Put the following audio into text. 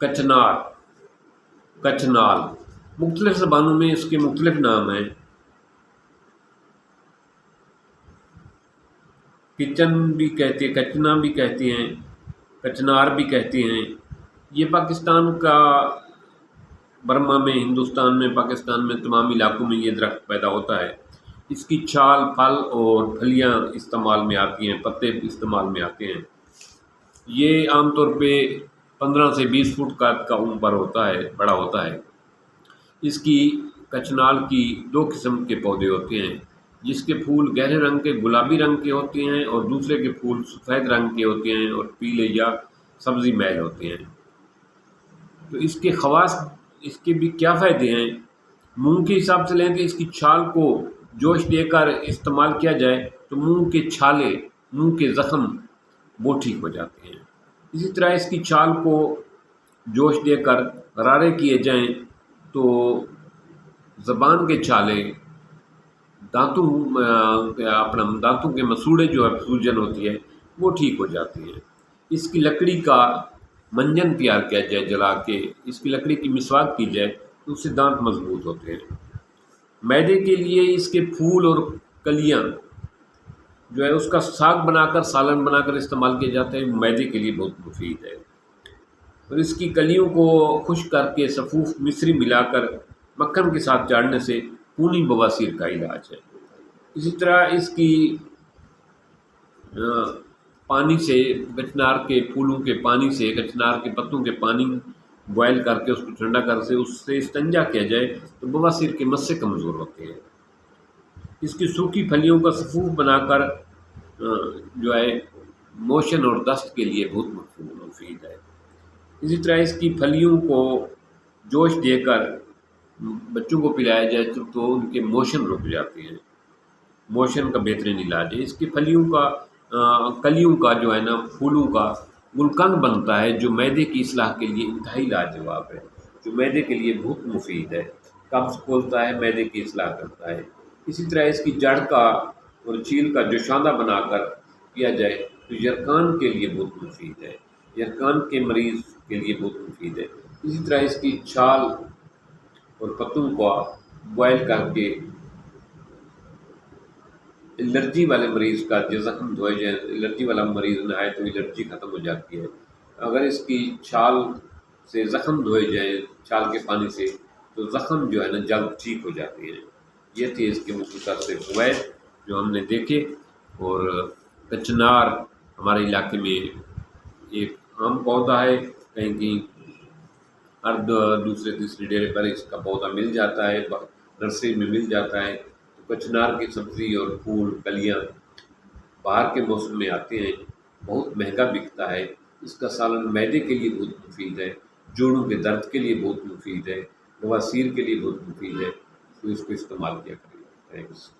کچنار، کچنال، مختلف زبانوں میں اس کے مختلف نام ہیں۔ کچن بھی کہتے ہیں، کچنا بھی کہتے ہیں، کچنار بھی کہتے ہیں۔ یہ پاکستان کا، برما میں، ہندوستان میں، پاکستان میں تمام علاقوں میں یہ درخت پیدا ہوتا ہے۔ اس کی چھال، پھل اور پھلیاں استعمال میں آتی ہیں، پتے استعمال میں آتے ہیں۔ یہ عام طور پہ 15 سے 20 فٹ کا عمر ہوتا ہے، بڑا ہوتا ہے۔ اس کی کچنال کی 2 قسم کے پودے ہوتے ہیں، جس کے پھول گہرے رنگ کے گلابی رنگ کے ہوتے ہیں اور دوسرے کے پھول سفید رنگ کے ہوتے ہیں اور پیلے یا سبزی میل ہوتے ہیں۔ تو اس کے خواص، اس کے بھی کیا فائدے ہیں؟ منہ کے حساب سے لیں تو اس کی چھال کو جوش دے کر استعمال کیا جائے تو منہ کے چھالے، منہ کے زخم وہ ٹھیک ہو جاتے ہیں۔ اسی طرح اس کی چھال کو جوش دے کر غرارے کیے جائیں تو زبان کے چھالے، دانتوں کے مسوڑے جو ہے، سوجن ہوتی ہے، وہ ٹھیک ہو جاتی ہیں۔ اس کی لکڑی کا منجن تیار کیا جائے، جلا کے اس کی لکڑی کی مسواک کی جائے تو اس سے دانت مضبوط ہوتے ہیں۔ معدے کے لیے اس کے پھول اور کلیاں جو ہے اس کا ساگ بنا کر، سالن بنا کر استعمال کیا جاتا ہے، معدے کے لیے بہت مفید ہے۔ اور اس کی کلیوں کو خشک کر کے سفوف مصری ملا کر مکھن کے ساتھ چاڑنے سے خونی بواسیر کا علاج ہے۔ اسی طرح اس کی پانی سے، کچنار کے پھولوں کے پانی سے، کچنار کے پتوں کے پانی بوائل کر کے اس کو ٹھنڈا کر سے اس سے استنجا کیا جائے تو بواسیر کے مسے کمزور ہوتے ہیں۔ اس کی سوکھی پھلیوں کا سفوف بنا کر جو ہے موشن اور دست کے لیے بہت مفید ہے۔ اسی طرح اس کی پھلیوں کو جوش دے کر بچوں کو پلایا جائے تو ان کے موشن رک جاتے ہیں، موشن کا بہترین علاج ہے۔ اس کی پھلیوں کا، کلیوں کا جو ہے نا، پھولوں کا گلقند بنتا ہے جو معدے کی اصلاح کے لیے انتہائی لاجواب ہے، جو معدے کے لیے بہت مفید ہے، قبض کھولتا ہے، معدے کی اصلاح کرتا ہے۔ اسی طرح اس کی جڑ کا اور چھیل کا جوشاندہ بنا کر کیا جائے تو یرقان کے لیے بہت مفید ہے، یرقان کے مریض کے لیے بہت مفید ہے۔ اسی طرح اس کی چھال اور پتوں کو بوائل کر کے الرجی والے مریض کا جو زخم دھوئے جائے، الرجی والا مریض نہائے تو الرجی ختم ہو جاتی ہے۔ اگر اس کی چھال سے زخم دھوئے جائیں، چھال کے پانی سے، تو زخم جو ہے نا جلد ٹھیک ہو جاتی ہیں۔ یہ تھے اس کے مختصر سے فوائد جو ہم نے دیکھے۔ اور کچنار ہمارے علاقے میں ایک عام پودا ہے، کہیں کہیں ہر دوسرے تیسرے ڈیرے پر اس کا پودا مل جاتا ہے، نرسری میں مل جاتا ہے۔ تو کچنار کی سبزی اور پھول، کلیاں باہر کے موسم میں آتے ہیں، بہت مہنگا بکتا ہے۔ اس کا سالن معدے کے لیے بہت مفید ہے، جوڑوں کے درد کے لیے بہت مفید ہے، بواسیر کے لیے بہت مفید ہے، تو اس کو استعمال کیا کریں۔ تھینکس۔